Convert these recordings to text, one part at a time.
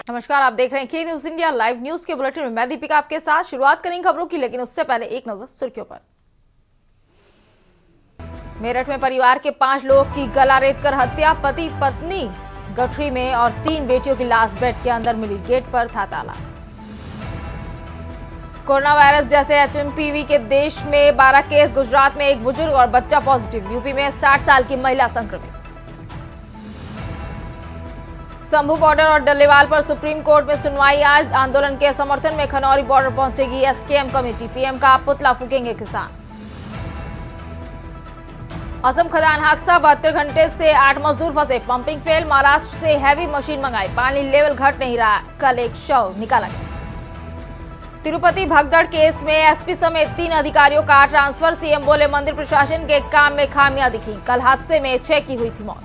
नमस्कार, आप देख रहे हैं के न्यूज इंडिया लाइव न्यूज के बुलेटिन में मैं दीपिका आपके साथ। शुरुआत करेंगे खबरों की, लेकिन उससे पहले एक नजर सुर्खियों पर। मेरठ में परिवार के 5 लोगों की गला रेतकर हत्या, पति पत्नी गठरी में और 3 बेटियों की लाश बेड के अंदर मिली, गेट पर था ताला। कोरोना वायरस जैसे एचएमपीवी के देश में 12 केस, गुजरात में एक बुजुर्ग और बच्चा पॉजिटिव, यूपी में 60 साल की महिला संक्रमित। शंभू बॉर्डर और डल्लेवाल पर सुप्रीम कोर्ट में सुनवाई आज, आंदोलन के समर्थन में खनौरी बॉर्डर पहुंचेगी एसकेएम कमेटी, पीएम का पुतला फूकेंगे किसान। असम खदान हादसा, 72 घंटे से 8 मजदूर फंसे, पंपिंग फेल, महाराष्ट्र से हैवी मशीन मंगाई, पानी लेवल घट नहीं रहा, कल एक शव निकाला गया। तिरुपति भगदड़ केस में एसपी समेत 3 अधिकारियों का ट्रांसफर, सीएम बोले मंदिर प्रशासन के काम में खामियां दिखी, कल हादसे में 6 की हुई थी मौत।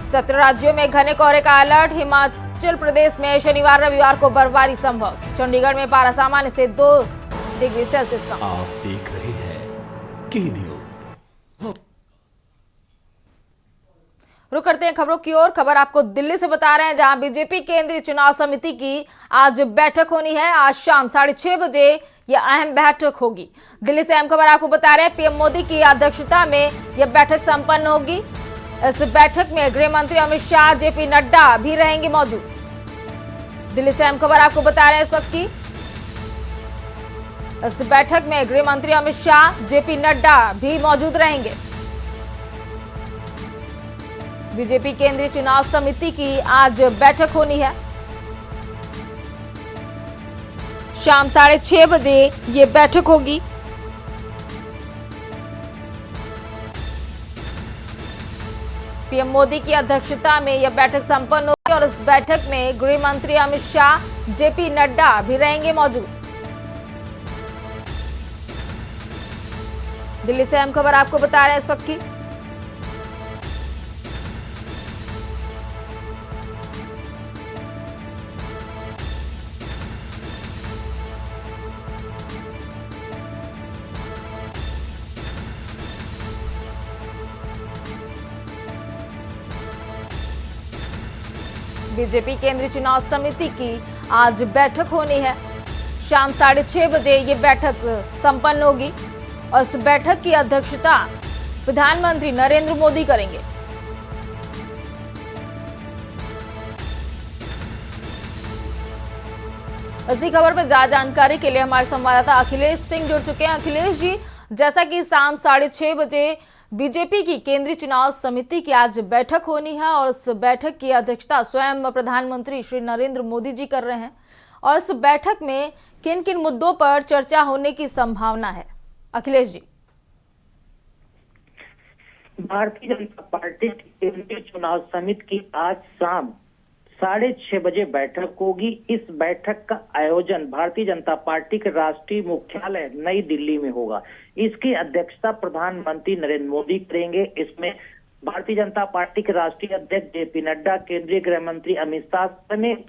17 राज्यों में घने कोहरे का अलर्ट, हिमाचल प्रदेश में शनिवार रविवार को बर्फबारी संभव, चंडीगढ़ में पारा सामान्य से 2 डिग्री सेल्सियस कम। आप देख रहे हैं के न्यूज। रुक करते हैं खबरों की ओर। खबर आपको दिल्ली से बता रहे हैं, जहां बीजेपी केंद्रीय चुनाव समिति की आज बैठक होनी है। आज शाम 6:30 बजे यह अहम बैठक होगी। दिल्ली से अहम खबर आपको बता रहे हैं, पीएम मोदी की अध्यक्षता में यह बैठक संपन्न होगी। इस बैठक में गृह मंत्री अमित शाह, जेपी नड्डा भी रहेंगे मौजूद। दिल्ली से अहम खबर आपको बता रहे हैं इस वक्त की। इस बैठक में गृह मंत्री अमित शाह, जेपी नड्डा भी मौजूद रहेंगे। बीजेपी केंद्रीय चुनाव समिति की आज बैठक होनी है। शाम 6:30 बजे ये बैठक होगी। पीएम मोदी की अध्यक्षता में यह बैठक संपन्न होगी और इस बैठक में गृह मंत्री अमित शाह, जेपी नड्डा भी रहेंगे मौजूद। दिल्ली से अहम खबर आपको बता रहे हैं इस वक्त की। बीजेपी केंद्रीय चुनाव समिति की आज बैठक होनी है। शाम 6:30 बजे ये बैठक संपन्न होगी और इस बैठक की अध्यक्षता प्रधानमंत्री नरेंद्र मोदी करेंगे। इसी खबर पर ज्यादा जानकारी के लिए हमारे संवाददाता अखिलेश सिंह जुड़ चुके हैं। अखिलेश जी, जैसा कि शाम 6:30 बजे बीजेपी की केंद्रीय चुनाव समिति की आज बैठक होनी है और इस बैठक की अध्यक्षता स्वयं प्रधानमंत्री श्री नरेंद्र मोदी जी कर रहे हैं, और इस बैठक में किन किन मुद्दों पर चर्चा होने की संभावना है? अखिलेश जी। भारतीय जनता पार्टी की केंद्रीय चुनाव समिति की आज शाम 6:30 बजे बैठक होगी। इस बैठक का आयोजन भारतीय जनता पार्टी के राष्ट्रीय मुख्यालय नई दिल्ली में होगा। इसकी अध्यक्षता प्रधानमंत्री नरेंद्र मोदी करेंगे। इसमें भारतीय जनता पार्टी के राष्ट्रीय अध्यक्ष जेपी नड्डा, केंद्रीय गृह मंत्री अमित शाह समेत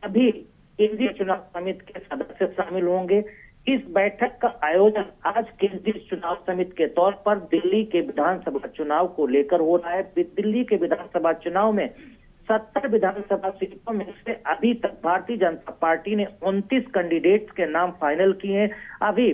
सभी केंद्रीय चुनाव समिति के सदस्य शामिल होंगे। इस बैठक का आयोजन आज केंद्रीय चुनाव समिति के तौर पर दिल्ली के विधानसभा चुनाव को लेकर हो रहा है। दिल्ली के विधानसभा चुनाव में 70 विधानसभा सीटों में से अभी तक भारतीय जनता पार्टी ने 29 कैंडिडेट्स के नाम फाइनल किए हैं। अभी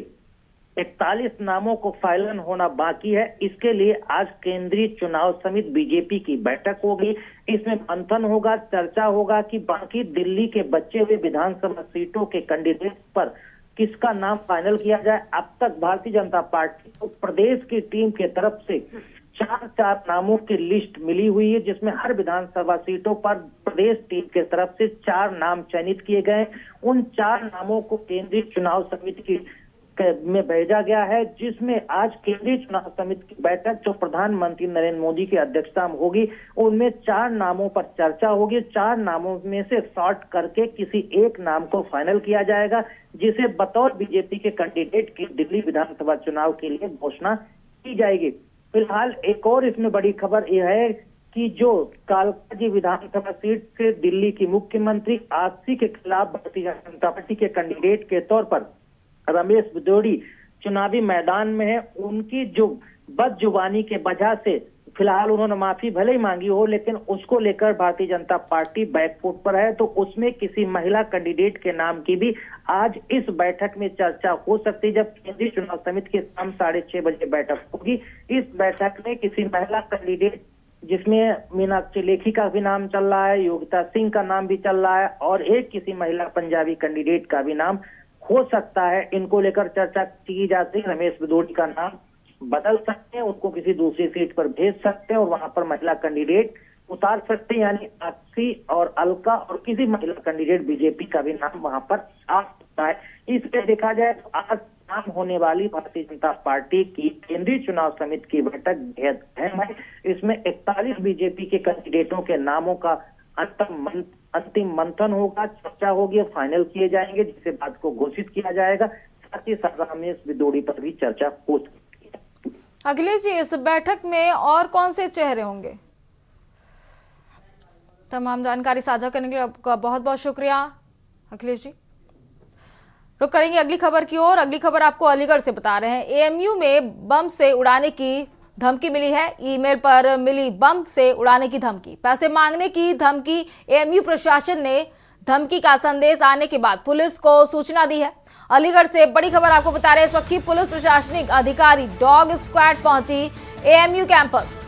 41 नामों को फाइनल होना बाकी है। इसके लिए आज केंद्रीय चुनाव समिति बीजेपी की बैठक होगी। इसमें मंथन होगा, चर्चा होगा कि बाकी दिल्ली के बचे हुए विधानसभा सीटों के कैंडिडेट्स पर किसका नाम फाइनल किया जाए। अब तक भारतीय जनता पार्टी को प्रदेश की टीम की तरफ से 4 नामों की लिस्ट मिली हुई है, जिसमें हर विधानसभा सीटों पर प्रदेश टीम के तरफ से 4 नाम चयनित किए गए। उन 4 नामों को केंद्रीय चुनाव समिति की में भेजा गया है, जिसमें आज केंद्रीय चुनाव समिति की बैठक जो प्रधानमंत्री नरेंद्र मोदी की अध्यक्षता में होगी, उनमें 4 नामों पर चर्चा होगी। 4 नामों में से सॉर्ट करके किसी एक नाम को फाइनल किया जाएगा, जिसे बतौर बीजेपी के कैंडिडेट की दिल्ली विधानसभा चुनाव के लिए घोषणा की जाएगी। फिलहाल एक और इसमें बड़ी खबर यह है कि जो कालकाजी विधानसभा सीट से दिल्ली की मुख्यमंत्री आरसी के खिलाफ भारतीय जनता पार्टी के कैंडिडेट के तौर पर रमेश बिदोड़ी चुनावी मैदान में है, उनकी जो बदजुबानी के वजह से फिलहाल उन्होंने माफी भले ही मांगी हो, लेकिन उसको लेकर भारतीय जनता पार्टी बैकफुट पर है। तो उसमें किसी महिला कैंडिडेट के नाम की भी आज इस बैठक में चर्चा हो सकती है। जब केंद्रीय चुनाव समिति की शाम 6:30 बजे बैठक होगी, इस बैठक में किसी महिला कैंडिडेट, जिसमें मीनाक्षी लेखी का भी नाम चल रहा है, योगिता सिंह का नाम भी चल रहा है, और एक किसी महिला पंजाबी कैंडिडेट का भी नाम हो सकता है, इनको लेकर चर्चा की जाती है। रमेश बिदोड़ी का नाम बदल सकते हैं, उनको किसी दूसरी सीट पर भेज सकते हैं और वहां पर महिला कैंडिडेट उतार सकते हैं, यानी अक्षी और अलका और किसी महिला कैंडिडेट बीजेपी का भी नाम वहां पर आ सकता है। इसलिए देखा जाए तो आज शाम होने वाली भारतीय जनता पार्टी की केंद्रीय चुनाव समिति की बैठक बेहद अहम है। इसमें 41 बीजेपी के कैंडिडेटों के नामों का अंतिम मंथन होगा, चर्चा होगी और फाइनल किए जाएंगे, जिसके बाद को घोषित किया जाएगा। साथ ही साथ रमेश बिदोड़ी पर भी चर्चा हो सकती है। अखिलेश जी, इस बैठक में और कौन से चेहरे होंगे? तमाम जानकारी साझा करने के लिए आपका बहुत बहुत शुक्रिया अखिलेश जी। रुक करेंगे अगली खबर की ओर। अगली खबर आपको अलीगढ़ से बता रहे हैं। एएमयू में बम से उड़ाने की धमकी मिली है। ईमेल पर मिली बम से उड़ाने की धमकी, पैसे मांगने की धमकी। एएमयू प्रशासन ने धमकी का संदेश आने के बाद पुलिस को सूचना दी है। अलीगढ़ से बड़ी खबर आपको बता रहे हैं। इस वक्त की पुलिस प्रशासनिक अधिकारी डॉग स्क्वाड पहुंची एएमयू कैंपस।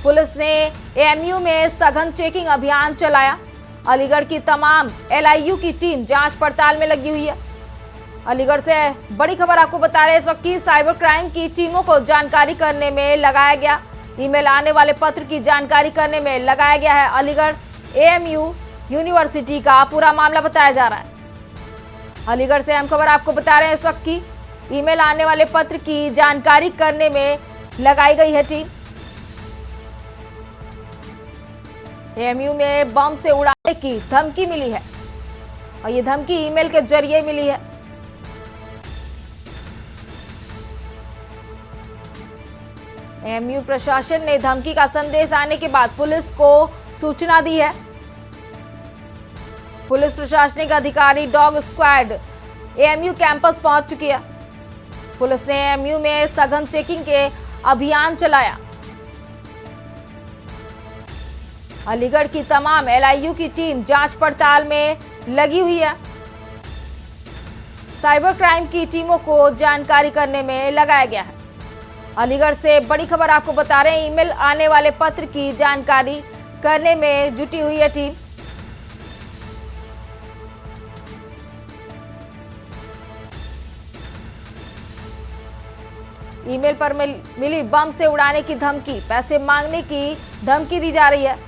पुलिस ने एएमयू में सघन चेकिंग अभियान चलाया। अलीगढ़ की तमाम एलआईयू की टीम जांच पड़ताल में लगी हुई है। अलीगढ़ से बड़ी खबर आपको बता रहे हैं। इस वक्त की साइबर क्राइम की टीमों को जानकारी करने में लगाया गया। ईमेल आने वाले पत्र की जानकारी करने में लगाया गया है। अलीगढ़ एएमयू यूनिवर्सिटी का पूरा मामला बताया जा रहा है। अलीगढ़ से अहम खबर आपको बता रहे हैं। इस वक्त की ईमेल आने वाले पत्र की जानकारी करने में लगाई गई है टीम। एएमयू में बम से उड़ाने की धमकी मिली है और ये धमकी ईमेल के जरिए मिली है। एएमयू प्रशासन ने धमकी का संदेश आने के बाद पुलिस को सूचना दी है। पुलिस प्रशासनिक अधिकारी डॉग स्क्वाड एएमयू कैंपस पहुंच चुकी है। पुलिस ने एएमयू में सघन चेकिंग के अभियान चलाया। अलीगढ़ की तमाम एलआईयू की टीम जांच पड़ताल में लगी हुई है। साइबर क्राइम की टीमों को जानकारी करने में लगाया गया है। अलीगढ़ से बड़ी खबर आपको बता रहे हैं। ईमेल आने वाले पत्र की जानकारी करने में जुटी हुई है टीम। ईमेल पर मिली बम से उड़ाने की धमकी, पैसे मांगने की धमकी दी जा रही है।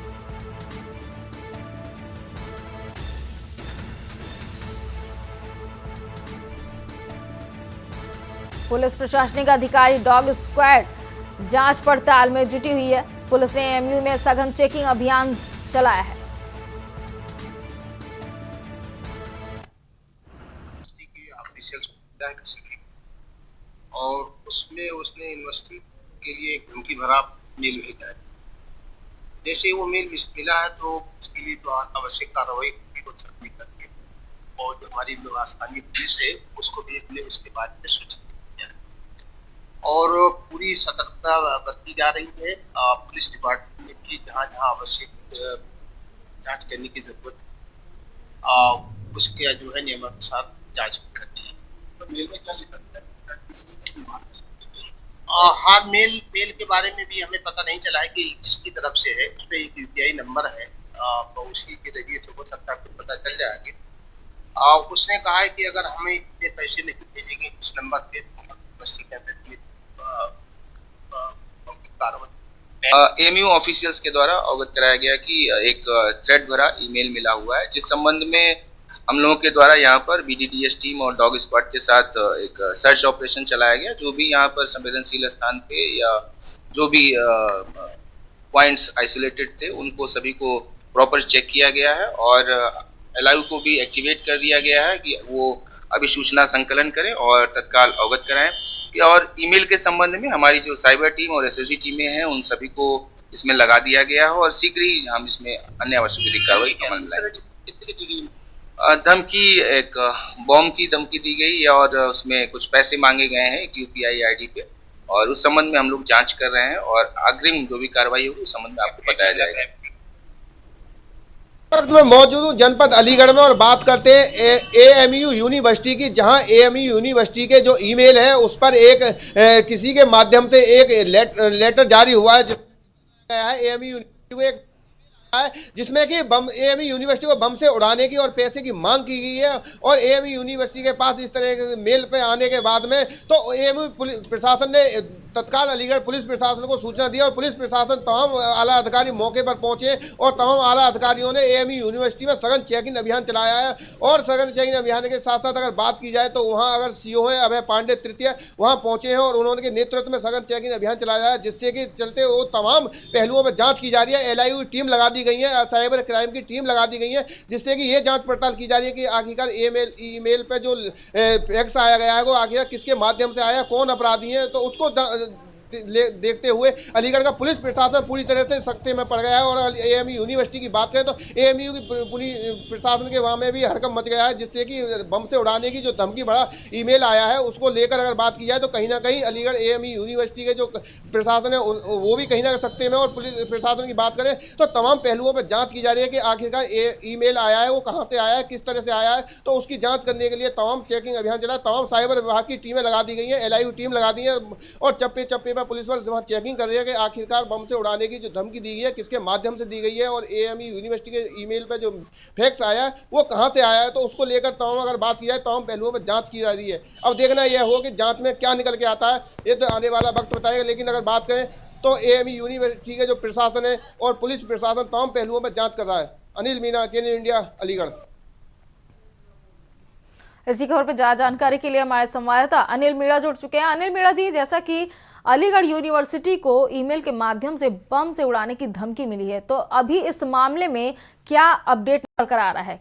पुलिस प्रशासनिक अधिकारी डॉग स्क्वाड जांच पड़ताल में जुटी हुई है। पुलिस ने एएमयू में सघन चेकिंग अभियान चलाया है। और उसमें उसने यूनिवर्सिटी के लिए एक धमकी भरा मेल भेजा है। जैसे वो मेल मिला है तो उसके लिए तो आवश्यक कार्रवाई को छानबीन करके और जो हमारी स्थानीय पुलिस है उसको भी हमने उसके बारे में सूचित किया है और पूरी सतर्कता बरती जा रही है। पुलिस डिपार्टमेंट में भी जहाँ जहाँ आवश्यक जांच करने की जरूरत है उसके जो है नियमानुसार जांच करनी है। तो मेल में क्या लिखा है? हाँ, मेल के बारे में भी हमें पता नहीं चला है कि किसकी तरफ से है। उस पर एक यूपीआई नंबर है तो उसी के जरिए से हो सकता है पता चल जाएगा। उसने कहा है कि अगर हमें इतने पैसे नहीं भेजेंगे इस नंबर पे कार्रवाई। एएमयू ऑफिशियल्स के द्वारा अवगत कराया गया कि एक थ्रेड भरा ईमेल मिला हुआ है, जिस संबंध में हम लोगों के द्वारा यहाँ पर बीडीडीएस टीम और डॉग स्क्वाड के साथ एक सर्च ऑपरेशन चलाया गया। जो भी यहाँ पर संवेदनशील स्थान पे या जो भी पॉइंट्स आइसोलेटेड थे उनको सभी को प्रॉपर चेक किया गया है और एलआईयू को भी एक्टिवेट कर दिया गया है कि वो अभी सूचना संकलन करें और तत्काल अवगत कराएं। और ईमेल के संबंध में हमारी जो साइबर टीम और एसएसजी टीमें हैं उन सभी को इसमें लगा दिया गया है और शीघ्र ही हम इसमें अन्य आवश्यक कार्रवाई अमल में लाएंगे। धमकी एक बॉम्ब की धमकी दी गई और उसमें कुछ पैसे मांगे गए हैं एक यूपीआई आईडी पे और उस संबंध में हम लोग जांच कर रहे हैं और अग्रिम जो भी कार्रवाई होगी उस संबंध में आपको बताया जाएगा। मैं मौजूद हूँ जनपद अलीगढ़ में और बात करते हैं एएमयू यूनिवर्सिटी की, जहां एएमयू यूनिवर्सिटी के जो ईमेल है उस पर एक किसी के माध्यम से एक लेटर जारी हुआ है एएमयू यूनिवर्सिटी जिसमें कि एएमयू यूनिवर्सिटी को बम से उड़ाने की और पैसे की मांग की गई है। और एएमयू यूनिवर्सिटी के पास इस तरह के मेल पे आने के बाद में तो एएमयू प्रशासन ने तत्काल अलीगढ़ पुलिस प्रशासन को सूचना दी और पुलिस प्रशासन तमाम आला अधिकारी मौके पर पहुंचे और तमाम आला अधिकारियों ने एएमयू यूनिवर्सिटी में सघन चेकिंग अभियान चलाया है। और सघन चेकिंग अभियान के साथ साथ अगर बात की जाए तो वहां अगर सीओ है अभय पांडे तृतीय वहां पहुंचे हैं और उन्होंने नेतृत्व में सघन चेकिंग अभियान चलाया है, जिससे कि चलते वो तमाम पहलुओं में जांच की जा रही है। एलआईयू टीम लगा दी गई है, साइबर क्राइम की टीम लगा दी गई है, जिससे कि ये जांच पड़ताल की जा रही है कि आखिरकार ईमेल पे जो फैक्स आया गया है वो आखिर किसके माध्यम से आया, कौन अपराधी है, तो उसको देखते हुए अलीगढ़ का पुलिस प्रशासन पूरी तरह से सख्ते में पड़ गया है। और एएमयू यूनिवर्सिटी की बात करें तो एएमयू की पुलिस प्रशासन के वहां में भी हड़कंप मच गया है, जिससे कि बम से उड़ाने की जो धमकी भरा ईमेल आया है उसको लेकर अगर बात की जाए तो कहीं ना कहीं अलीगढ़ एएमयू यूनिवर्सिटी के जो प्रशासन है वो भी कहीं ना सख्ते में। और पुलिस प्रशासन की बात करें तो तमाम पहलुओं पर जाँच की जा रही है कि आखिरकार ईमेल आया है वो कहाँ से आया है, किस तरह से आया है, तो उसकी जाँच करने के लिए तमाम चेकिंग अभियान चला, तमाम साइबर विभाग की टीमें लगा दी गई हैं, एलआईयू टीम लगा दी है और चप्पे चप्पे पुलिस बल वहां चेकिंग कर रही है कि आखिरकार बम से उड़ाने की जो धमकी दी गई है किसके माध्यम से दी गई है और एएमयू यूनिवर्सिटी के ईमेल पे जो फैक्स आया है वो कहां से आया है, तो उसको लेकर तमाम अगर बात की जाए तमाम पहलुओं पर जांच की जा रही है। अब देखना यह हो कि जांच में क्या निकल के आता है ये तो आने वाला वक्त बताएगा। लेकिन अगर बात करें तो एएमयू यूनिवर्सिटी के जो प्रशासन है और पुलिस प्रशासन तमाम पहलुओं पर जाँच कर रहा है। अनिल मीणा, केन इंडिया, अलीगढ़। इसी खबर पर ज्यादा जानकारी के लिए हमारे संवाददाता अनिल मीणा जुड़ चुके हैं। अनिल मीणा जी, जैसा कि अलीगढ़ यूनिवर्सिटी को ईमेल के माध्यम से बम से उड़ाने की धमकी मिली है, तो अभी इस मामले में क्या अपडेट निकल आ रहा है?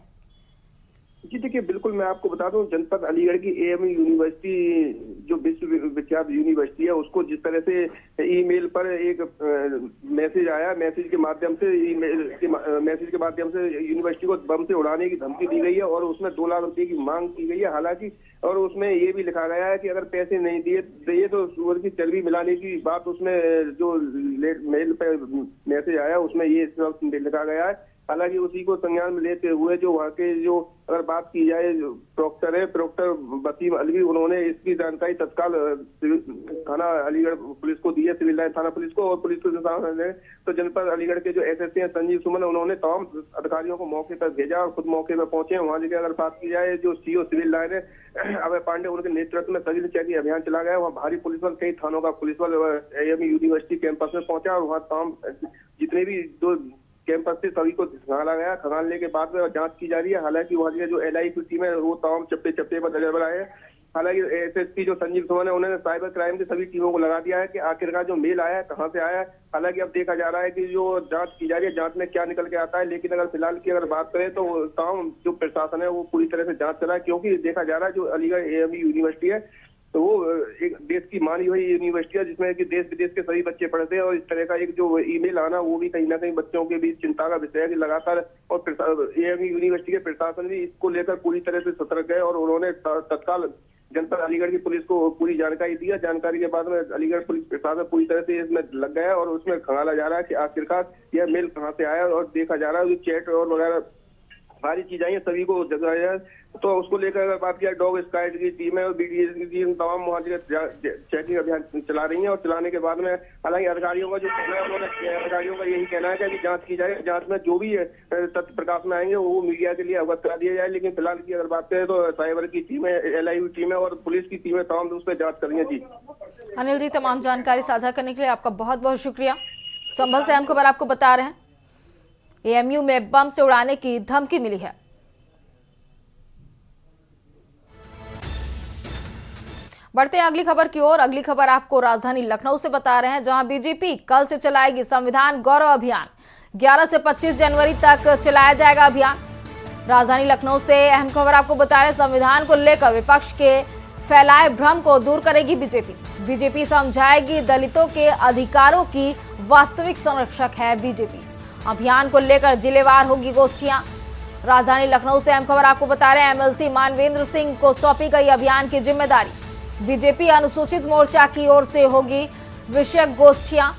जी देखिए, बिल्कुल मैं आपको बता दूं, जनपद अलीगढ़ की एएमयू यूनिवर्सिटी जो विश्वविख्यात यूनिवर्सिटी है उसको जिस तरह से ईमेल पर एक मैसेज आया, मैसेज के माध्यम से यूनिवर्सिटी को बम से उड़ाने की धमकी दी गई है और उसमें 2 लाख रुपए की मांग की गई है। हालांकि और उसमें ये भी लिखा गया है कि अगर पैसे नहीं दिए तो सुअर की चर्बी मिलाने की बात उसमें जो मेल पे मैसेज आया उसमें ये लिखा गया है। हालांकि उसी को संज्ञान में लेते हुए जो वहाँ के जो अगर बात की जाए जो प्रोक्टर वसीम अलवी, उन्होंने इसकी जानकारी तत्काल थाना अलीगढ़ पुलिस को दी है, सिविल लाइन थाना पुलिस को, और पुलिस के तो जनपद अलीगढ़ के जो एसएसपी हैं संजीव सुमन, उन्होंने तमाम अधिकारियों को मौके पर भेजा और खुद मौके पर पहुंचे। वहाँ जगह अगर बात की जाए जो सीओ सिविल लाइन है अभय पांडे, उनके नेतृत्व में सघन चेकिंग अभियान चला गया। वहाँ भारी पुलिस बल, कई थानों का पुलिस बल एएमयू यूनिवर्सिटी कैंपस में पहुंचा और वहाँ तमाम जितने भी जो कैंपस से सभी को खंगाला गया। खंगालने के बाद में जांच की जा रही है। हालांकि वहाँ की जो एलआईयू टीम है वो तमाम चप्पे पर नजर बनाए हैं। हालांकि एसएसपी जो संजीव सुमन है उन्होंने साइबर क्राइम की सभी टीमों को लगा दिया है कि आखिरकार जो मेल आया है कहां से आया है। हालांकि अब देखा जा रहा है कि जो जांच की जा रही है जांच में क्या निकल के आता है। लेकिन अगर फिलहाल की अगर बात करें तो तमाम जो प्रशासन है वो पूरी तरह से जांच कर रहा है, क्योंकि देखा जा रहा है जो अलीगढ़ एएमयू यूनिवर्सिटी है तो वो एक देश की मानी हुई यूनिवर्सिटी है जिसमें कि देश विदेश के सभी बच्चे पढ़ते हैं। और इस तरह का एक जो ईमेल आना वो भी कहीं ना कहीं बच्चों के बीच चिंता का विषय है कि लगातार और एएमयू यूनिवर्सिटी के प्रशासन भी इसको लेकर पूरी तरह से सतर्क है और उन्होंने तत्काल जनपद अलीगढ़ की पुलिस को पूरी जानकारी दी है। जानकारी के बाद में अलीगढ़ पुलिस प्रशासन पूरी तरह से इसमें लग गया और उसमें खंगाला जा रहा है कि आखिरकार यह मेल कहाँ से आया और देखा जा रहा है चैट और वगैरह सारी चीजें आई सभी को जगाया है। तो उसको लेकर अगर बात किया डॉग स्क्वाड की टीम है और बीडीएस की टीम तमाम वहाँ चेकिंग अभियान चला रही है और चलाने के बाद में हालांकि अधिकारियों का जो कहना है उन्होंने अधिकारियों का यही कहना है कि अभी जांच की जाए, जांच में जो भी तथ्य प्रकाश में आएंगे वो मीडिया के लिए अवगत करा दिया जाए। लेकिन फिलहाल की अगर बात करें तो साइबर की टीम है, एलआईयू टीम है और पुलिस की टीम है, तमाम उस पर जाँच कर रही है। जी अनिल जी, तमाम जानकारी साझा करने के लिए आपका बहुत बहुत शुक्रिया। संभल से अहम खबर आपको बता रहे हैं, एएमयू में बम से उड़ाने की धमकी मिली है। बढ़ते हैं अगली खबर की ओर। अगली खबर आपको राजधानी लखनऊ से बता रहे हैं, जहां बीजेपी कल से चलाएगी संविधान गौरव अभियान। 11 से 25 जनवरी तक चलाया जाएगा अभियान। राजधानी लखनऊ से अहम खबर आपको बता रहे हैं, संविधान को लेकर विपक्ष के फैलाए भ्रम को दूर करेगी बीजेपी। बीजेपी समझाएगी दलितों के अधिकारों की वास्तविक संरक्षक है बीजेपी। अभियान को लेकर जिलेवार होगी गोष्ठियां। राजधानी लखनऊ से अहम खबर आपको बता रहे हैं, एमएलसी मानवेंद्र सिंह को सौंपी गई अभियान की जिम्मेदारी। बीजेपी अनुसूचित मोर्चा की ओर से होगी विषयक गोष्ठियां।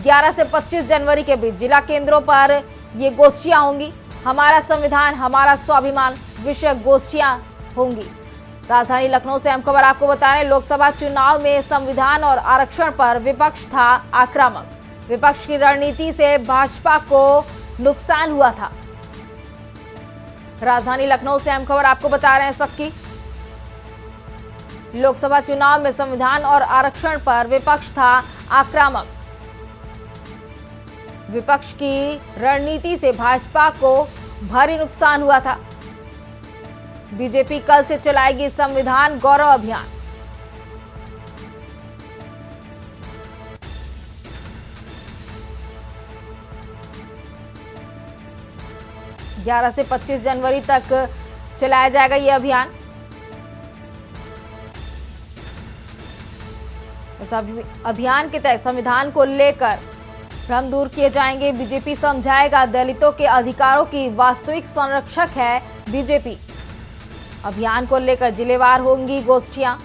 11 से 25 जनवरी के बीच जिला केंद्रों पर ये गोष्ठियां होंगी। हमारा संविधान हमारा स्वाभिमान विषयक गोष्ठियां होंगी। राजधानी लखनऊ से अहम खबर आपको बता रहे, लोकसभा चुनाव में संविधान और आरक्षण पर विपक्ष था आक्रामक। विपक्ष की रणनीति से भाजपा को नुकसान हुआ था। राजधानी लखनऊ से अहम खबर आपको बता रहे हैं सबकी, लोकसभा चुनाव में संविधान और आरक्षण पर विपक्ष था आक्रामक। विपक्ष की रणनीति से भाजपा को भारी नुकसान हुआ था। बीजेपी कल से चलाएगी संविधान गौरव अभियान। ग्यारह से 25 जनवरी तक चलाया जाएगा ये अभियान। इस अभियान के तहत संविधान को लेकर भ्रम दूर किए जाएंगे। बीजेपी समझाएगा दलितों के अधिकारों की वास्तविक संरक्षक है बीजेपी। अभियान को लेकर जिलेवार होंगी गोष्ठियां।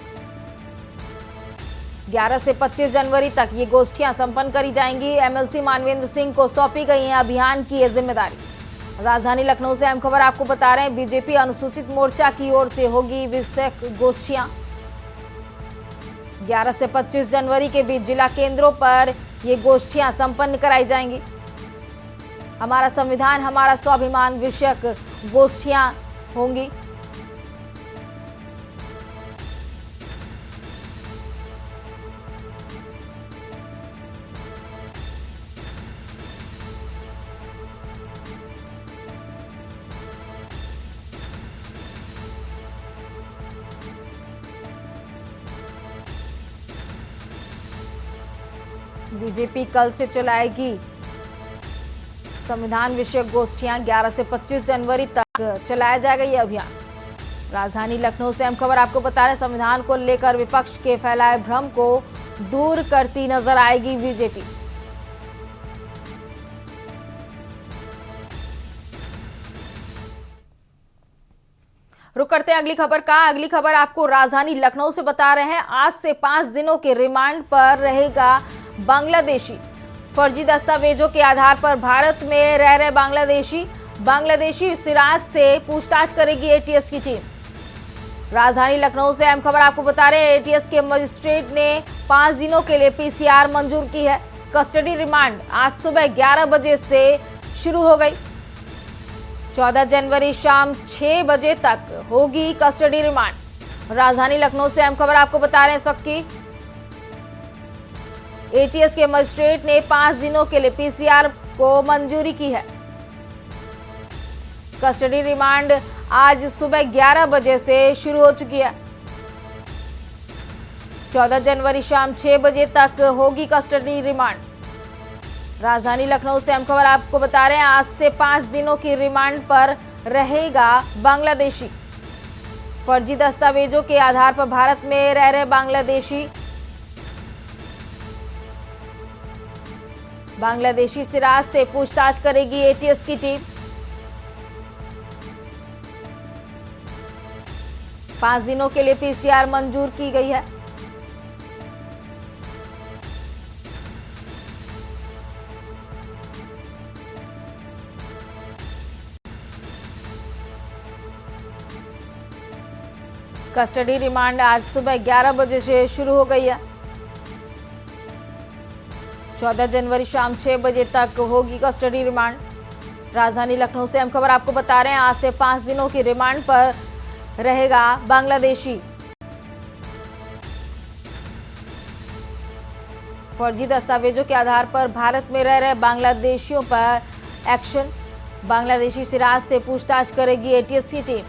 11 से 25 जनवरी तक ये गोष्ठियां संपन्न करी जाएंगी। एमएलसी मानवेंद्र सिंह को सौंपी गई है अभियान की ये जिम्मेदारी। राजधानी लखनऊ से अहम खबर आपको बता रहे हैं, बीजेपी अनुसूचित मोर्चा की ओर से होगी विषयक गोष्ठियां। 11 से 25 जनवरी के बीच जिला केंद्रों पर ये गोष्ठियां संपन्न कराई जाएंगी। हमारा संविधान हमारा स्वाभिमान विषयक गोष्ठियां होंगी। बीजेपी कल से चलाएगी संविधान विषयक गोष्ठियां। 11 से 25 जनवरी तक चलाया जाएगा ये अभियान। राजधानी लखनऊ से अहम खबर आपको बता रहे, संविधान को लेकर विपक्ष के फैलाए भ्रम को दूर करती नजर आएगी बीजेपी। रुक करते हैं अगली खबर का। अगली खबर आपको राजधानी लखनऊ से बता रहे हैं, आज से 5 दिनों के रिमांड पर रहेगा बांग्लादेशी। फर्जी दस्तावेजों के आधार पर भारत में रह रहे बांग्लादेशी सिराज से पूछताछ करेगी एटीएस की टीम। राजधानी लखनऊ से अहम खबर आपको बता रहे हैं, एटीएस के मजिस्ट्रेट ने 5 दिनों के लिए पीसीआर मंजूर की है। कस्टडी रिमांड आज सुबह 11 बजे से शुरू हो गई। 14 जनवरी शाम 6 बजे तक होगी कस्टडी रिमांड। राजधानी लखनऊ से अहम खबर आपको बता रहे हैं सबकी, एटीएस के मजिस्ट्रेट ने 5 दिनों के लिए पीसीआर को मंजूरी की है। कस्टडी रिमांड आज सुबह 11 बजे से शुरू हो चुकी है। 14 जनवरी शाम 6 बजे तक होगी कस्टडी रिमांड। राजधानी लखनऊ से अहम खबर आपको बता रहे हैं, आज से 5 दिनों की रिमांड पर रहेगा बांग्लादेशी। फर्जी दस्तावेजों के आधार पर भारत में रह रहे बांग्लादेशी सिराज से पूछताछ करेगी एटीएस की टीम। 5 दिनों के लिए पीसीआर मंजूर की गई है। कस्टडी रिमांड आज सुबह 11 बजे से शुरू हो गई है। 14 जनवरी शाम 6 बजे तक होगी कस्टडी रिमांड। राजधानी लखनऊ से अहम खबर आपको बता रहे हैं, आज से 5 दिनों की रिमांड पर रहेगा बांग्लादेशी। फर्जी दस्तावेजों के आधार पर भारत में रह रहे बांग्लादेशियों पर एक्शन। बांग्लादेशी सिराज से पूछताछ करेगी एटीएस की टीम।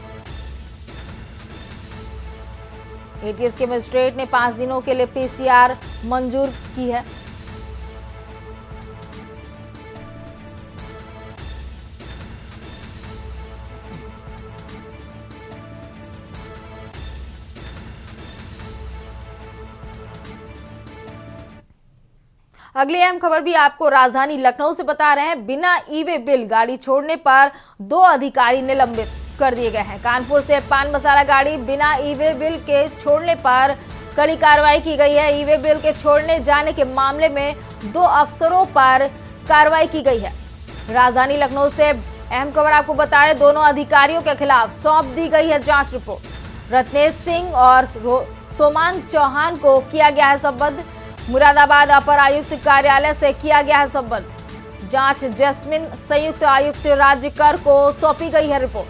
एटीएस के मजिस्ट्रेट ने 5 दिनों के लिए पीसीआर मंजूर की है। अगली अहम खबर भी आपको राजधानी लखनऊ से बता रहे हैं, बिना ई-वे बिल गाड़ी छोड़ने पर 2 अधिकारी निलंबित कर दिए गए हैं। कानपुर से पान मसाला गाड़ी बिना ई-वे बिल के छोड़ने पर कड़ी कार्रवाई की गई है। ई वे बिल के छोड़ने जाने के मामले में 2 अफसरों पर कार्रवाई की गई है। राजधानी लखनऊ से अहम खबर आपको बता रहे, दोनों अधिकारियों के खिलाफ सौंप दी गई है जांच रिपोर्ट। रत्नेश सिंह और सोमांग चौहान को किया गया है संबद्ध। मुरादाबाद अपर आयुक्त कार्यालय से किया गया है संबद्ध। जांच जैस्मिन संयुक्त आयुक्त राज्य कर को सौंपी गई है रिपोर्ट।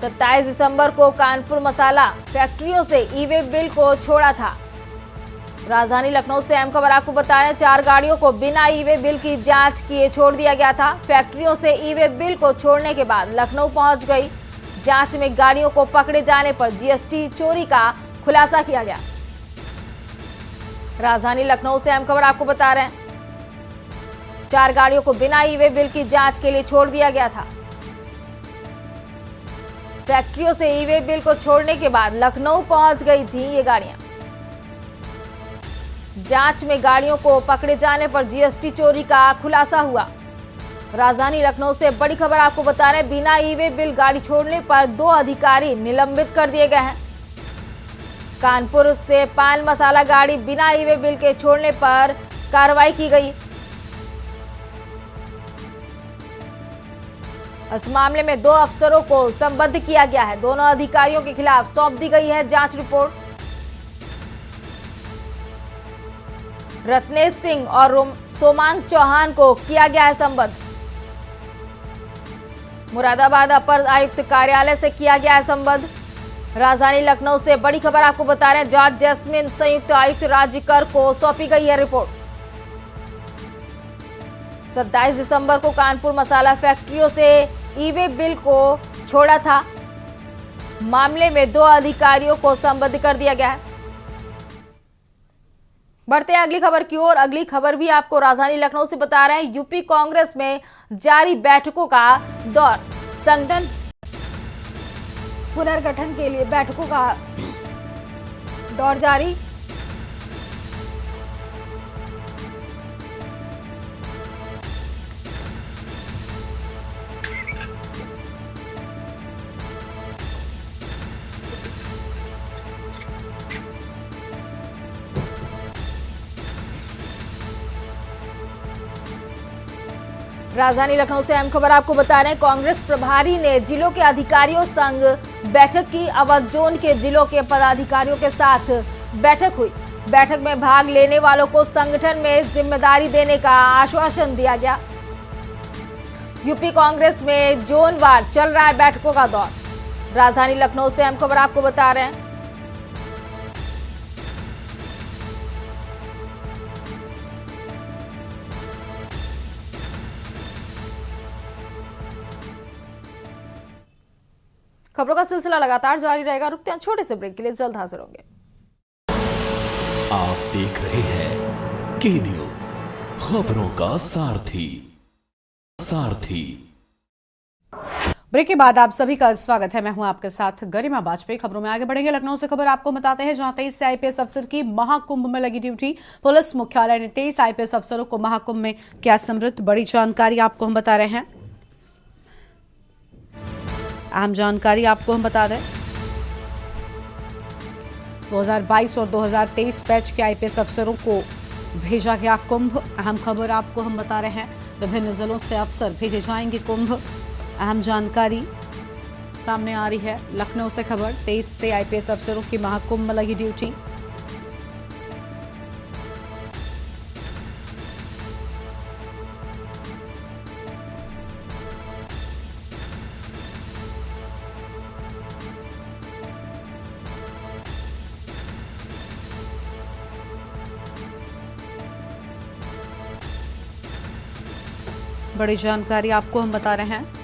27 दिसंबर को कानपुर मसाला फैक्ट्रियों से ई वे बिल को छोड़ा था। राजधानी लखनऊ से अहम खबर आपको बता रहे, 4 गाड़ियों को बिना ई वे बिल की जांच किए छोड़ दिया गया था। फैक्ट्रियों से ई वे बिल को छोड़ने के बाद लखनऊ पहुंच गई। जांच में गाड़ियों को पकड़े जाने पर जीएसटी चोरी का खुलासा किया गया। राजधानी लखनऊ से अहम खबर आपको बता रहे हैं, 4 गाड़ियों को बिना ई वे बिल की जांच के लिए छोड़ दिया गया था। फैक्ट्रियों से ई वे बिल को छोड़ने के बाद लखनऊ पहुंच गई थी ये गाड़ियां। जांच में गाड़ियों को पकड़े जाने पर जीएसटी चोरी का खुलासा हुआ। राजधानी लखनऊ से बड़ी खबर आपको बता रहे हैं, बिना ई वे बिल गाड़ी छोड़ने पर 2 अधिकारी निलंबित कर दिए गए हैं। कानपुर से पान मसाला गाड़ी बिना ई वे बिल के छोड़ने पर कार्रवाई की गई। इस मामले में 2 अफसरों को संबद्ध किया गया है। दोनों अधिकारियों के खिलाफ सौंप दी गई है जांच रिपोर्ट। रत्नेश सिंह और सोमांग चौहान को किया गया है संबद्ध। मुरादाबाद अपर आयुक्त कार्यालय से किया गया है संबद्ध। राजधानी लखनऊ से बड़ी खबर आपको बता रहे हैं, जांच जैस्मिन संयुक्त आयुक्त राज्य कर को सौंपी गई है रिपोर्ट। 27 दिसंबर को कानपुर मसाला फैक्ट्रियों से ई वे बिल को छोड़ा था। मामले में 2 अधिकारियों को संबद्ध कर दिया गया है। बढ़ते हैं अगली खबर की ओर। अगली खबर भी आपको राजधानी लखनऊ से बता रहे हैं, यूपी कांग्रेस में जारी बैठकों का दौर। संगठन पुनर्गठन के लिए बैठकों का दौर जारी। राजधानी लखनऊ से अहम खबर आपको बता रहे हैं, कांग्रेस प्रभारी ने जिलों के अधिकारियों संग बैठक की। अवध जोन के जिलों के पदाधिकारियों के साथ बैठक हुई। बैठक में भाग लेने वालों को संगठन में जिम्मेदारी देने का आश्वासन दिया गया। यूपी कांग्रेस में जोनवार चल रहा है बैठकों का दौर। राजधानी लखनऊ से अहम खबर आपको बता रहे हैं, खबरों का सिलसिला लगातार जारी रहेगा। रुकते हैं छोटे से ब्रेक के लिए, जल्द हाजिर होंगे। आप देख रहे हैं के न्यूज, खबरों का सारथी। ब्रेक के बाद आप सभी का स्वागत है। मैं हूं आपके साथ गरिमा बाजपेयी। खबरों में आगे बढ़ेंगे। लखनऊ से खबर आपको बताते हैं, जहां 23 से आईपीएस अफसर की महाकुंभ में लगी ड्यूटी। पुलिस मुख्यालय ने 23 आईपीएस अफसरों को महाकुंभ में किया सम्मिलित। बड़ी जानकारी आपको हम बता रहे हैं। अहम जानकारी आपको हम बता दें, 2022 और 2023 बैच के आईपीएस अफसरों को भेजा गया कुंभ। अहम खबर आपको हम बता रहे हैं, विभिन्न जिलों से अफसर भेजे जाएंगे कुंभ। अहम जानकारी सामने आ रही है। लखनऊ से खबर, 23 से आईपीएस अफसरों की महाकुंभ में लगी ड्यूटी। बड़ी जानकारी आपको हम बता रहे हैं।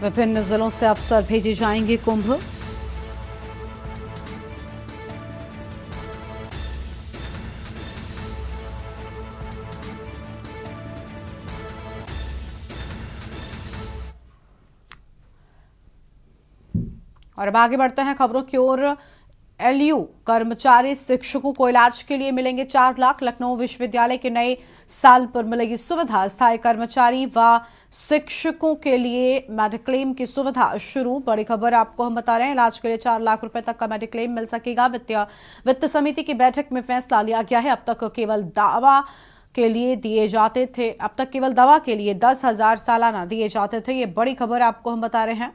विभिन्न जिलों से अफसर भेजे जाएंगे कुंभ। और अब आगे बढ़ते हैं खबरों की ओर। एलयू कर्मचारी शिक्षकों को इलाज के लिए मिलेंगे 4 लाख। लखनऊ विश्वविद्यालय के नए साल पर मिलेगी सुविधा। स्थायी कर्मचारी व शिक्षकों के लिए मेडिक्लेम की सुविधा शुरू। बड़ी खबर आपको हम बता रहे हैं, इलाज के लिए 4 लाख रुपए तक का मेडिक्लेम मिल सकेगा। वित्त समिति की बैठक में फैसला लिया गया है। अब तक केवल दवा के लिए 10,000 सालाना दिए जाते थे। ये बड़ी खबर आपको हम बता रहे हैं।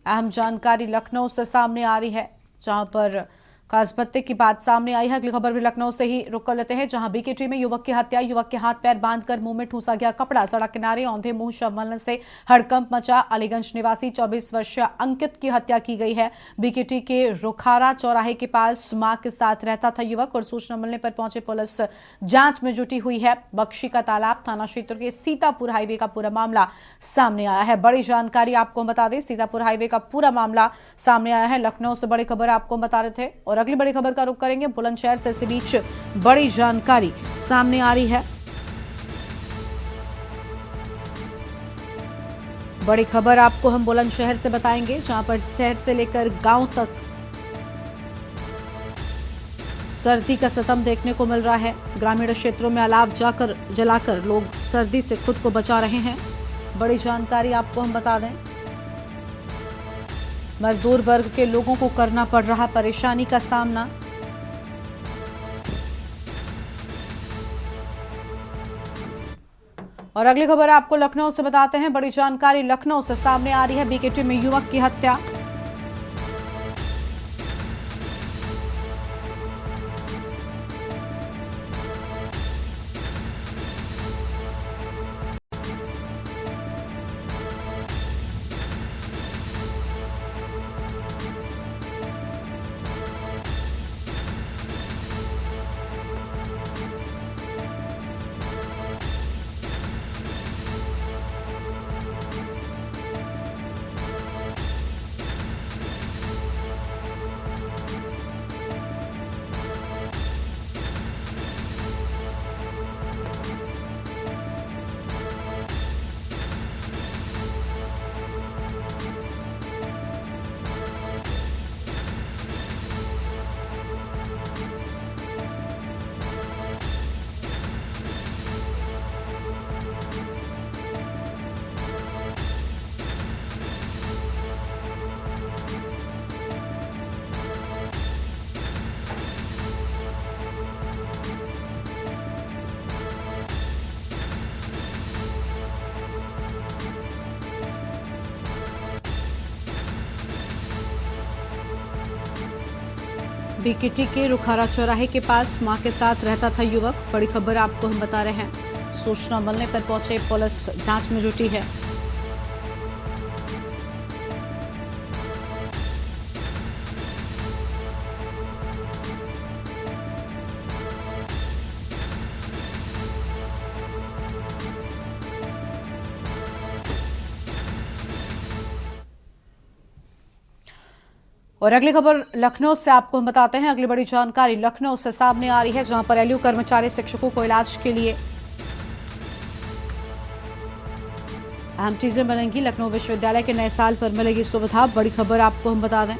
अहम जानकारी लखनऊ से सामने आ रही है, जहां पर खास भत्ते की बात सामने आई है। अगली खबर भी लखनऊ से ही रुक कर लेते हैं, जहां बीकेटी में युवक की हत्या। युवक के हाथ पैर बांधकर मुंह में ठूसा गया कपड़ा। सड़क किनारे औंधे मुंह शव मिलने से हड़कंप मचा। अलीगंज निवासी 24 वर्षीय अंकित की हत्या की गई है। बीकेटी के रुखारा चौराहे के पास मां के साथ रहता था युवक, और सूचना मिलने पर पहुंचे पुलिस जांच में जुटी हुई है। बख्शी का तालाब थाना क्षेत्र के सीतापुर हाईवे का पूरा मामला सामने आया है। बड़ी जानकारी आपको बता दें, सीतापुर हाईवे का पूरा मामला सामने आया है। लखनऊ से बड़ी खबर आपको बता रहे थे, और अगली बड़ी खबर का रुख करेंगे बुलंदशहर से। इसी बीच बड़ी जानकारी सामने आ रही है। बड़ी खबर आपको हम बुलंदशहर से बताएंगे, जहां पर शहर से लेकर गांव तक सर्दी का सितम देखने को मिल रहा है। ग्रामीण क्षेत्रों में अलाव जलाकर लोग सर्दी से खुद को बचा रहे हैं। बड़ी जानकारी आपको हम बता दें, मजदूर वर्ग के लोगों को करना पड़ रहा परेशानी का सामना। और अगली खबर आपको लखनऊ से बताते हैं। बड़ी जानकारी लखनऊ से सामने आ रही है। बीकेटी में युवक की हत्या। बीकेटी के रुखारा चौराहे के पास मां के साथ रहता था युवक। बड़ी खबर आपको हम बता रहे हैं। सूचना मिलने पर पहुंचे पुलिस जांच में जुटी है। और अगली खबर लखनऊ से आपको हम बताते हैं। अगली बड़ी जानकारी लखनऊ से सामने आ रही है, जहां पर एलयू कर्मचारी शिक्षकों को इलाज के लिए अहम चीजें मिलेंगी। लखनऊ विश्वविद्यालय के नए साल पर मिलेगी सुविधा। बड़ी खबर आपको हम बता दें,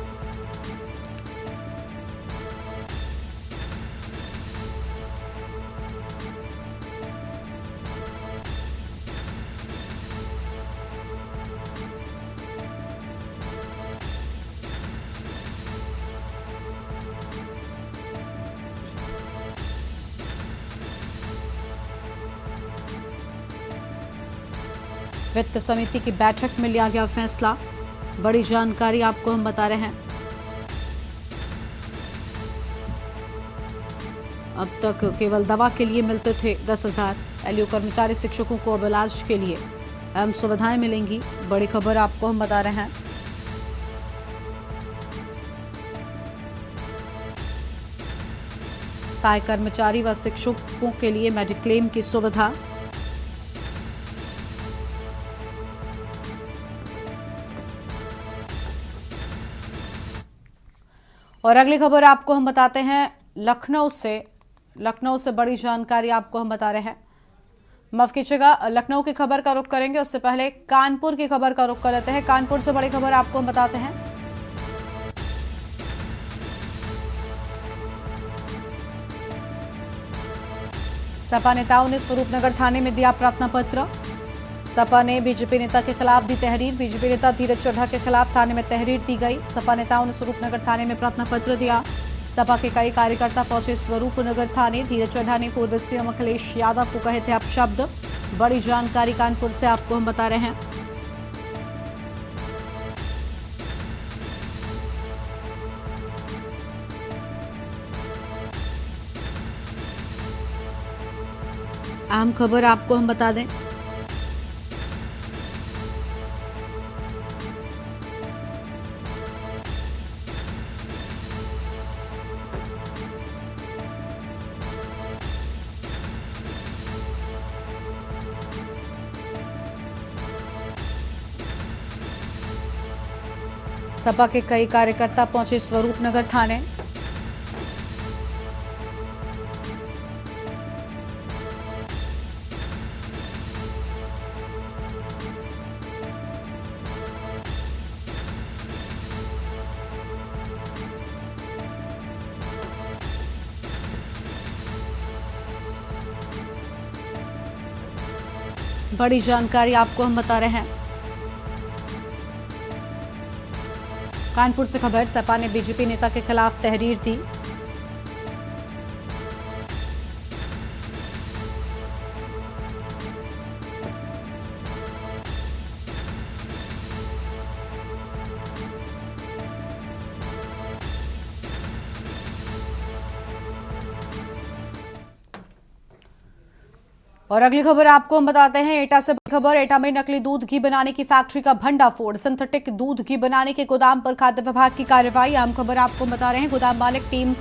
वित्त समिति की बैठक में लिया गया फैसला। बड़ी जानकारी आपको हम बता रहे हैं। अब तक केवल दवा के लिए मिलते थे 10,000। एलयू कर्मचारी शिक्षकों को अब इलाज के लिए अहम सुविधाएं मिलेंगी। बड़ी खबर आपको हम बता रहे हैं। स्थायी कर्मचारी व शिक्षकों के लिए मेडिक्लेम की सुविधा। और अगली खबर आपको हम बताते हैं लखनऊ से बड़ी जानकारी आपको हम बता रहे हैं। माफ कीजिएगा, लखनऊ की खबर का रुख करेंगे, उससे पहले कानपुर की खबर का रुख कर लेते हैं। कानपुर से बड़ी खबर आपको हम बताते हैं। सपा नेताओं ने स्वरूपनगर थाने में दिया प्रार्थना पत्र। सपा ने बीजेपी नेता के खिलाफ दी तहरीर। बीजेपी नेता धीरज चड्ढा के खिलाफ थाने में तहरीर दी गई। सपा नेताओं ने स्वरूपनगर थाने में प्रार्थना पत्र दिया। सपा के कई कार्यकर्ता पहुंचे स्वरूपनगर थाने। धीरज चड्ढा ने पूर्व सीएम अखिलेश यादव को कहे थे अपशब्द। बड़ी जानकारी कानपुर से आपको हम बता रहे हैं। अहम खबर आपको हम बता दें, सपा के कई कार्यकर्ता पहुंचे स्वरूपनगर थाने। बड़ी जानकारी आपको हम बता रहे हैं। कानपुर से खबर, सपा ने बीजेपी नेता के खिलाफ तहरीर दी। और अगली खबर आपको हम बताते हैं एटा से खबर। एटा में नकली दूध घी बनाने की फैक्ट्री का भंडाफोड़। सिंथेटिक दूध घी बनाने के गोदाम पर खाद्य विभाग की कार्रवाई। आम खबर आपको बता रहे हैं। गोदाम मालिक टीम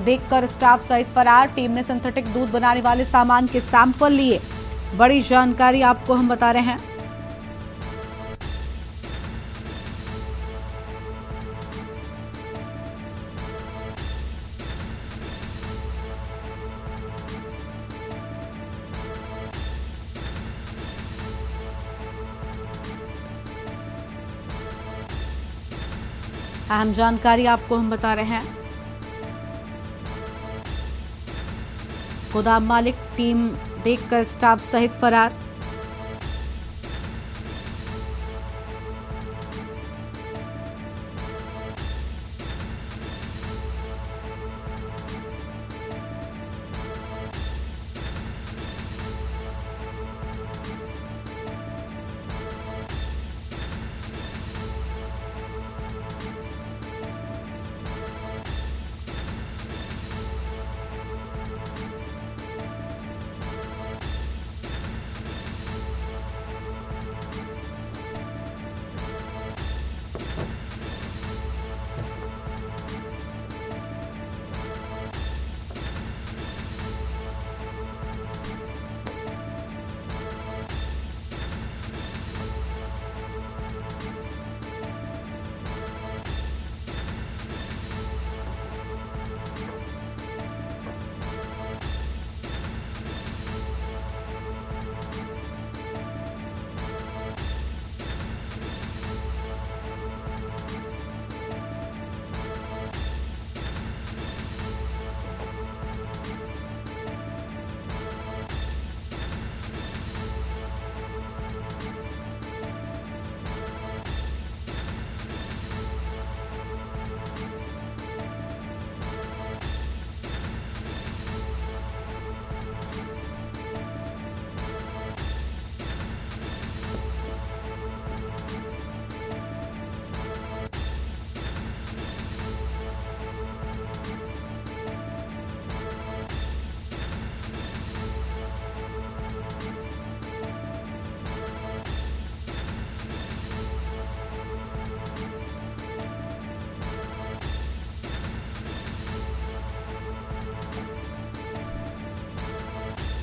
देखकर स्टाफ सहित फरार। टीम ने सिंथेटिक दूध बनाने वाले सामान के सैंपल लिए। बड़ी जानकारी आपको हम बता रहे हैं। अहम जानकारी आपको हम बता रहे हैं। गोदाम मालिक टीम देखकर स्टाफ सहित फरार।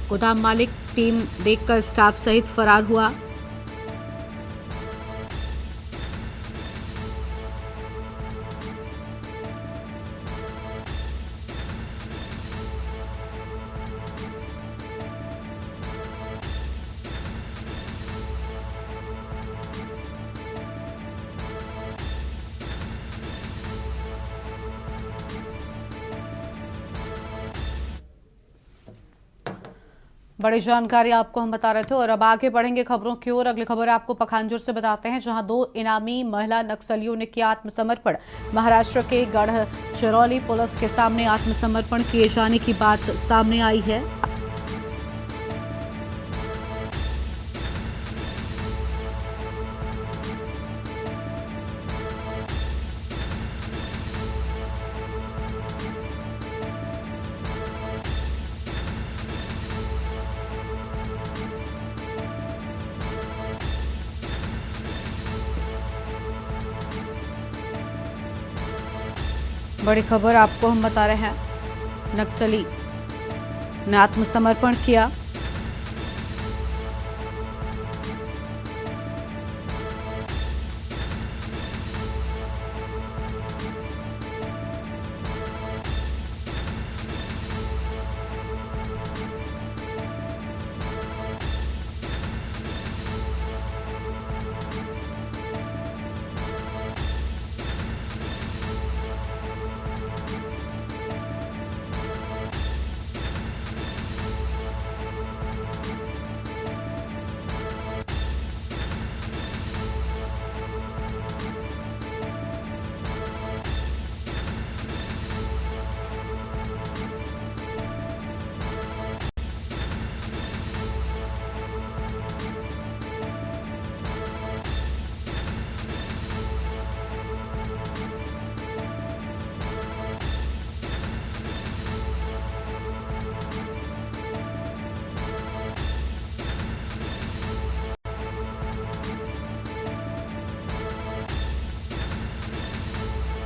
गोदाम मालिक टीम देखकर स्टाफ सहित फरार हुआ। बड़ी जानकारी आपको हम बता रहे थे और अब आगे बढ़ेंगे खबरों की ओर। अगली खबर आपको पखांजूर से बताते हैं, जहां 2 इनामी महिला नक्सलियों ने किया आत्मसमर्पण। महाराष्ट्र के गढ़चिरौली पुलिस के सामने आत्मसमर्पण किए जाने की बात सामने आई है। बड़ी खबर आपको हम बता रहे हैं, नक्सली ने आत्मसमर्पण किया।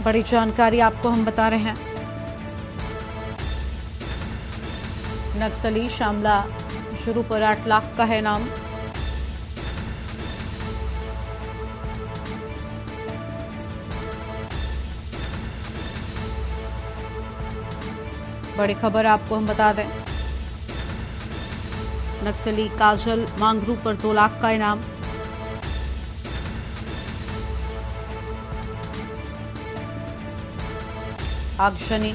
बड़ी जानकारी आपको हम बता रहे हैं, नक्सली शामला शुरू पर 8 लाख का है नाम। बड़ी खबर आपको हम बता दें, नक्सली काजल मांगरू पर 2 लाख का इनाम। आगजनी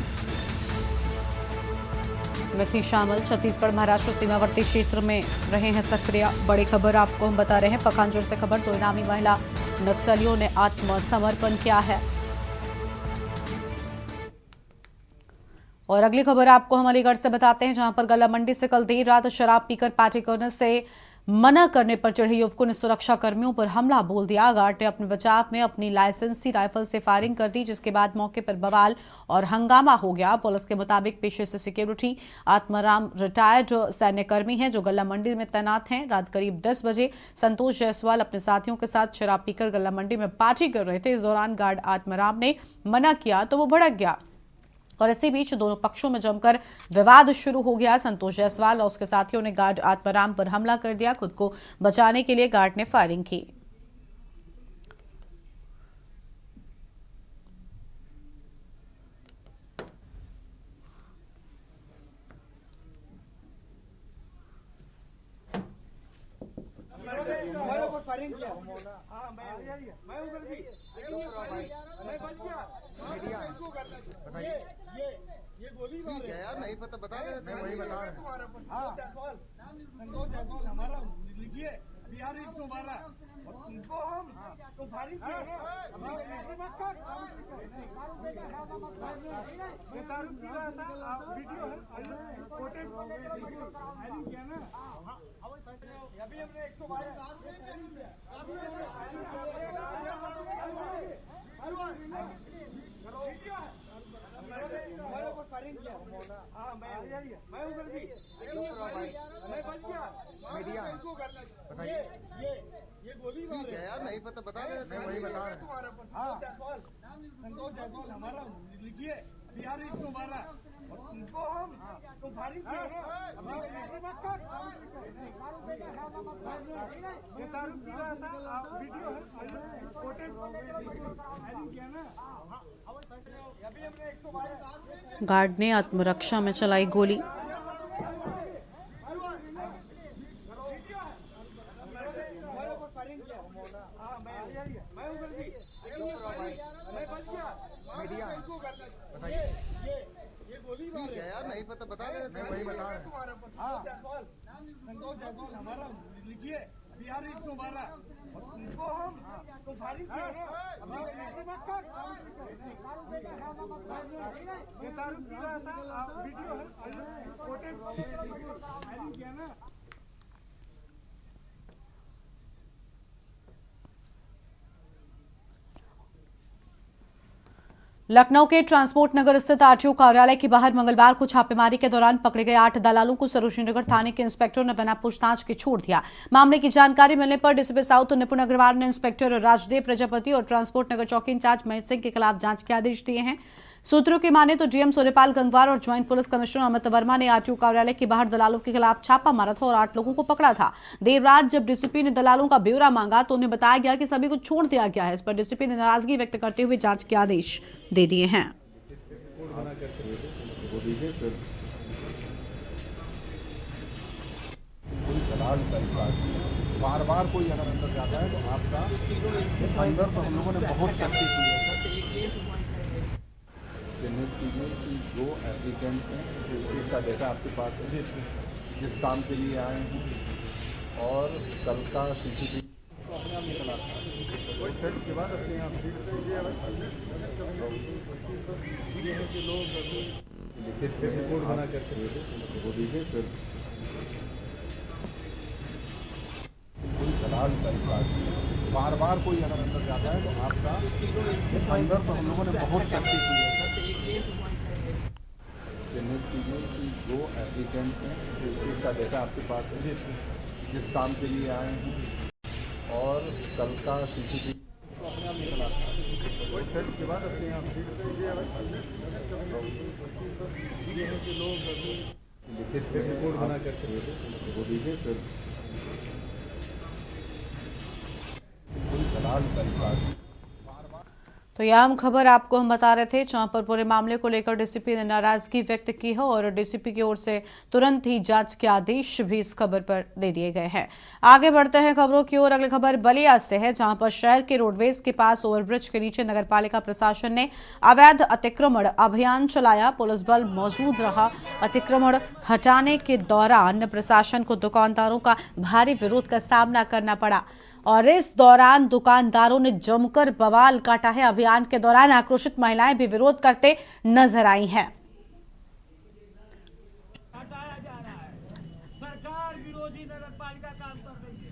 में थी शामिल। छत्तीसगढ़ महाराष्ट्र सीमावर्ती क्षेत्र में रहे हैं सक्रिय। बड़ी खबर आपको हम बता रहे हैं, पखांजूर से खबर, 2 इनामी महिला नक्सलियों ने आत्मसमर्पण किया है। और अगली खबर आपको हम अलीगढ़ से बताते हैं, जहां पर गला मंडी से कल देर रात शराब पीकर पार्टी करने से मना करने पर चढ़े युवकों ने सुरक्षा कर्मियों पर हमला बोल दिया। गार्ड ने अपने बचाव में अपनी लाइसेंसी राइफल से फायरिंग कर दी, जिसके बाद मौके पर बवाल और हंगामा हो गया। पुलिस के मुताबिक पेशे से सिक्योरिटी आत्माराम रिटायर्ड सैन्यकर्मी हैं जो गला मंडी में तैनात हैं। रात करीब 10 बजे संतोष जायसवाल अपने साथियों के साथ शराब पीकर गला मंडी में पार्टी कर रहे थे। इस दौरान गार्ड आत्माराम ने मना किया तो वो भड़क गया और इसी बीच दोनों पक्षों में जमकर विवाद शुरू हो गया। संतोष जायसवाल और उसके साथियों ने गार्ड आत्माराम पर हमला कर दिया। खुद को बचाने के लिए गार्ड ने फायरिंग की। ठीक है यार, नहीं पता बता दे, मैं वही बता रहा हूँ। हाँ संतोष जायसवाल हमारा लिखिए बिहार 112 और तुमको हम तुम फायरिंग किए ना, वीडियो है फुटेज फायरिंग किया ना, अभी हमने 112 फायरिंग किया। हाँ मैं उधर भी मैं बच गया। मीडिया बताइए, ये गोली ठीक है यार, नहीं पता बता दे, मैं वही बता रहा हूँ। हाँ संतोष जायसवाल हमारा लिखिए बिहार 112 और तुमको हम तुम फायरिंग किए ना, वीडियो है फुटेज फायरिंग किया ना, अभी हमने 112 गार्ड ने आत्मरक्षा में चलाई गोली। ठीक है यार, नहीं पता बता दे, मैं वही बता रहा हूँ। हाँ संतोष जायसवाल हमारा लिखिए बिहार 112 उनको हम तो फारिग किया ना ये दारू पी रहा था वीडियो है फुटेज फायरिंग किया ना। लखनऊ के ट्रांसपोर्ट नगर स्थित आरटीओ कार्यालय के बाहर मंगलवार को छापेमारी के दौरान पकड़े गए 8 दलालों को सरोजनी नगर थाने के इंस्पेक्टर ने बिना पूछताछ के छोड़ दिया। मामले की जानकारी मिलने पर डीसीपी साउथ निपुण अग्रवाल ने इंस्पेक्टर राजदेव प्रजापति और ट्रांसपोर्ट नगर चौकी इंचार्ज महेश सिंह के खिलाफ जांच के आदेश दिए हैं। सूत्रों की माने तो डीएम सूर्यपाल गंगवार और joint police commissioner Amit Verma ने आरटीओ कार्यालय के बाहर दलालों के खिलाफ छापा मारा था और 8 लोगों को पकड़ा था। देर रात जब डीसीपी ने दलालों का ब्यौरा मांगा तो उन्हें बताया गया कि सभी को छोड़ दिया गया है। इस पर डीसीपी ने नाराजगी व्यक्त करते हुए जांच के आदेश दे दिए हैं। बार बार कोई अगर अंदर जाता है तो आपका अंदर तो हम लोगों ने बहुत सख्ती की है चिन्हित कीजिए कि जो एप्लीकेंट हैं इसका डेटा आपके पास है जिस काम के लिए आए हैं और कल का सीसीटीवी अपने आप निकला टेस्ट के बाद अपने आप लोग लिखित रिपोर्ट बना करके वो दीजिए फिर दलाल बार बार कोई अगर अंदर जाता है तो आपका अंदर तो हम लोगों ने बहुत सख्ती की है चिन्हित कीजिए कि जो एप्लीकेंट हैं इसका डेटा आपके पास है जिस काम के लिए आए हैं और कल का सीसीटीवी अपने आप निकला टेस्ट के बाद अपने आप लोग लिखित रिपोर्ट बना करके वो दीजिए फिर तो यह अहम खबर आपको हम बता रहे थे जहां पर पूरे मामले को लेकर डीसीपी ने नाराजगी व्यक्त की है और डीसीपी की ओर से तुरंत ही जांच के आदेश भी इस खबर पर दे दिए गए हैं। आगे बढ़ते हैं खबरों की ओर। अगली खबर बलिया से है जहां पर शहर के रोडवेज के पास ओवरब्रिज के नीचे नगरपालिका प्रशासन ने अवैध अतिक्रमण अभियान चलाया। पुलिस बल मौजूद रहा। अतिक्रमण हटाने के दौरान प्रशासन को दुकानदारों का भारी विरोध का सामना करना पड़ा और इस दौरान दुकानदारों ने जमकर बवाल काटा है। अभियान के दौरान आक्रोशित महिलाएं भी विरोध करते नजर आई हैं। सरकार विरोधी नगरपालिका काम कर रही है।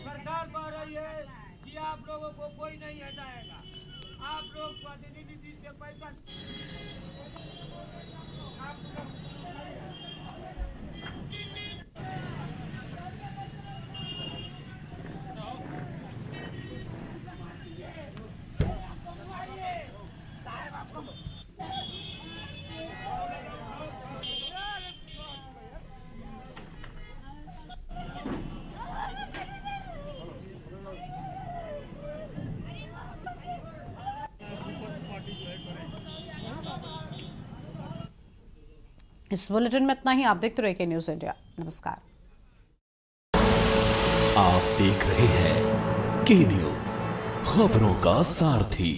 सरकार कह रही है कि आप लोगों को कोई नहीं हटाएगा, आप लोग प्रतिनिधि से पैसा इस बुलेटिन में इतना ही। आप देखते रहिए न्यूज़ इंडिया। नमस्कार। आप देख रहे हैं के न्यूज़, खबरों का सारथी।